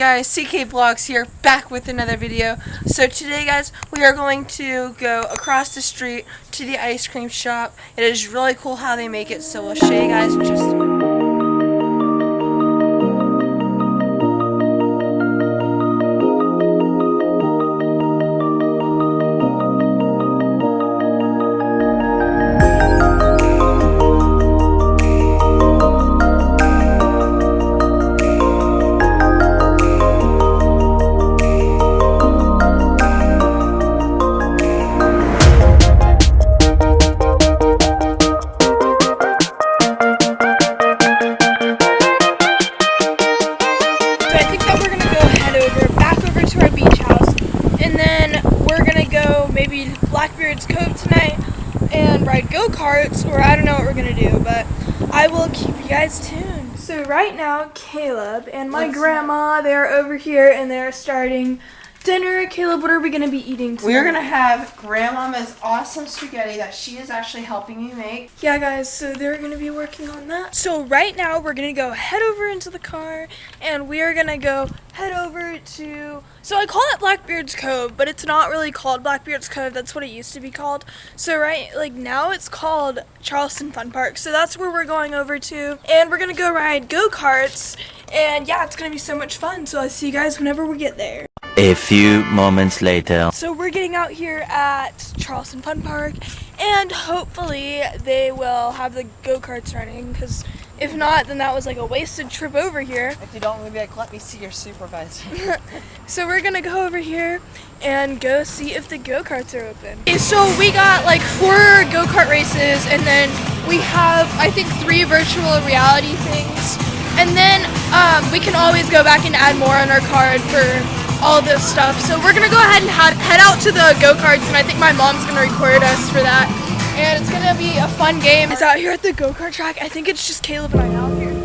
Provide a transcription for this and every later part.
guys, CK Vlogs here, back with another video. So today guys, we are going to go across the street to the ice cream shop. It is really cool how they make it, so we'll show you guys in just a minute. Maybe Blackbeard's Cove tonight and ride go-karts, or I don't know what we're gonna do, but I will keep you guys tuned. So right now Caleb and my grandma, they're over here and they're starting dinner. Caleb, what are we gonna be eating tonight? We're gonna have Grandmama's awesome spaghetti that she is actually helping me make. Yeah guys, so they're gonna be working on that. So right now we're gonna go head over into the car and we are gonna go head over to, so I call it Blackbeard's Cove, but it's not really called Blackbeard's Cove. That's what it used to be called. So now it's called Charleston Fun Park. So that's where we're going over to, and we're gonna go ride go-karts, and yeah, it's gonna be so much fun. So I'll see you guys whenever we get there. A few moments later. So we're getting out here at Charleston Fun Park, and hopefully they will have the go-karts running, because if not, then that was like a wasted trip over here. If you don't, maybe let me see your supervisor. So we're gonna go over here and go see if the go-karts are open. Okay, so we got like 4 go-kart races, and then we have, I think, 3 virtual reality things. And then we can always go back and add more on our card for all this stuff. So we're gonna go ahead and head out to the go-karts, and I think my mom's gonna record us for that. And it's gonna be a fun game. It's out here at the go-kart track. I think it's just Caleb and I out here.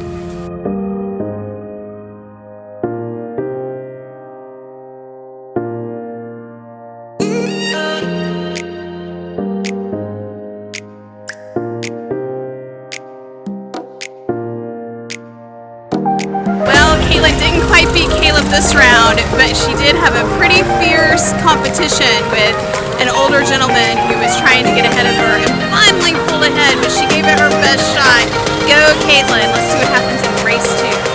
Didn't quite beat Caleb this round, but she did have a pretty fierce competition with an older gentleman who was trying to get ahead of her and finally pulled ahead, but she gave it her best shot. Go Caitlin, let's see what happens in race 2.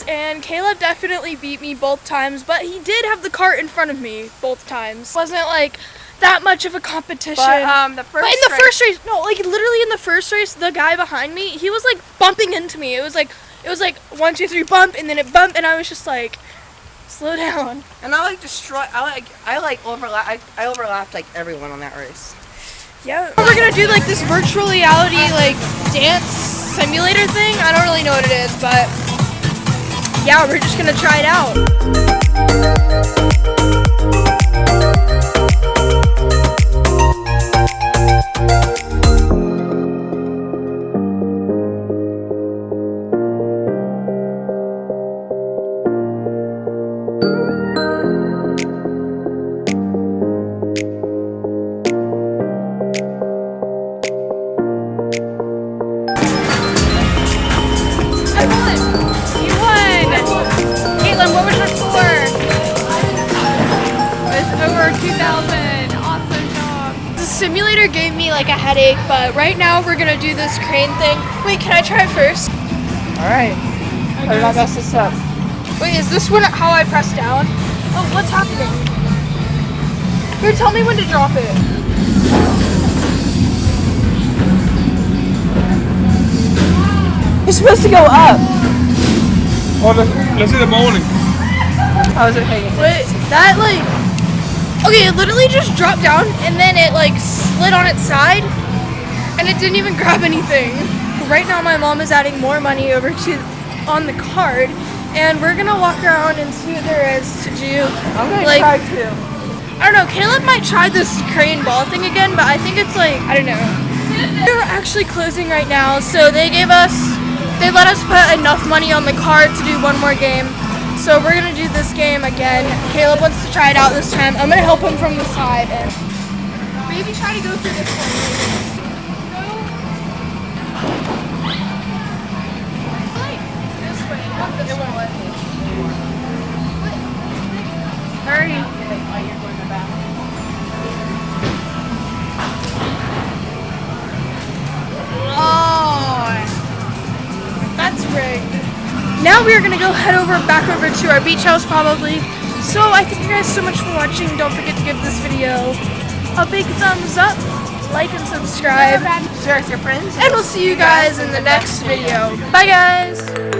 And Caleb definitely beat me both times, but he did have the cart in front of me both times. Wasn't like that much of a competition. But in the first race, no, like literally in the first race, the guy behind me, he was like bumping into me. It was like 1, 2, 3 bump, and then it bumped, and I was just like, slow down. And I overlapped like everyone on that race. Yeah. We're gonna do like this virtual reality like dance simulator thing. I don't really know what it is, but yeah, we're just gonna try it out. What was your score? It's over 2,000. Awesome job. The simulator gave me like a headache, but right now we're gonna do this crane thing. Wait, can I try it first? Alright. How did I mess this up? Wait, is this one how I press down? Oh, what's happening? Here, tell me when to drop it. You're supposed to go up. Oh, let's see the bowling. How was it hanging? Wait, that like, okay, it literally just dropped down and then it like slid on its side and it didn't even grab anything. Right now my mom is adding more money over to on the card, and we're gonna walk around and see what there is to do. I'm gonna Like- try to. I don't know, Caleb might try this crane ball thing again, but I think it's like, I don't know. They're actually closing right now, so they let us put enough money on the cart to do one more game. So we're gonna do this game again. Caleb wants to try it out this time. I'm gonna help him from the side and maybe try to go through this one. Like this way, not this one. Hurry. That's rigged. Now we are gonna go head back over to our beach house probably. So I thank you guys so much for watching. Don't forget to give this video a big thumbs up, like and subscribe. Share with your friends. And we'll see you guys in the next video. Bye guys!